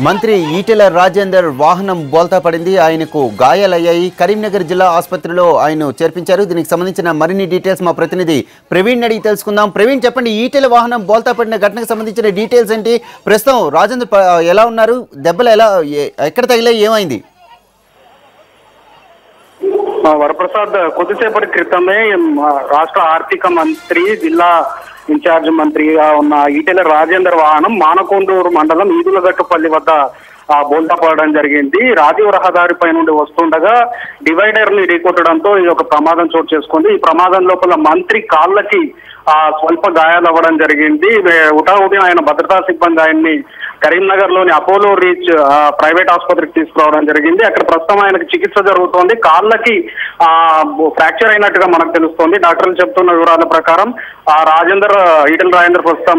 మంత్రి ఈటెల రాజేందర్ వాహనం బోల్తా పడింది. ఆయనకు గాయాలయ్యాయి. కరీంనగర్ జిల్లా ఆసుపత్రిలో ఆయన చేర్పించారు. దీనికి సంబంధించిన మరిన్ని డీటెయిల్స్ మా ప్రతినిధి ప్రవీణ్ అడిగి తెలుసుకుందాం. ప్రవీణ్, చెప్పండి, ఈటెల వాహనం బోల్తా పడిన ఘటనకు సంబంధించిన డీటెయిల్స్ ఏంటి? ప్రస్తుతం రాజేందర్ ఎలా ఉన్నారు? దెబ్బలు ఎక్కడ తగిలాయి? ఏమైంది? వరప్రసాద్, కొద్దిసేపటి క్రితమే రాష్ట్ర ఆర్థిక మంత్రి, జిల్లా ఇన్ఛార్జ్ మంత్రిగా ఉన్న ఈటెల రాజేందర్ వాహనం మానకొండూరు మండలం ఈదులగట్టుపల్లి వద్ద బోల్తా పడడం జరిగింది. రాజీవ్ రహదారిపై నుండి వస్తుండగా డివైడర్ ని ఢీకొట్టడంతో ఇది ఒక ప్రమాదం చోటు చేసుకుంది. ఈ ప్రమాదం లోపల మంత్రి కాళ్ళకి స్వల్ప గాయాలు అవ్వడం జరిగింది. ఉటావుటిన ఆయన భద్రతా సిబ్బంది ఆయన్ని కరీంనగర్ లోని అపోలో రీచ్ ప్రైవేట్ ఆసుపత్రికి తీసుకురావడం జరిగింది. అక్కడ ప్రస్తుతం ఆయనకు చికిత్స జరుగుతోంది. కాళ్ళకి ఫ్రాక్చర్ అయినట్టుగా మనకు తెలుస్తోంది. డాక్టర్లు చెప్తున్న వివరాల ప్రకారం ఈటెల రాజేందర్ ప్రస్తుతం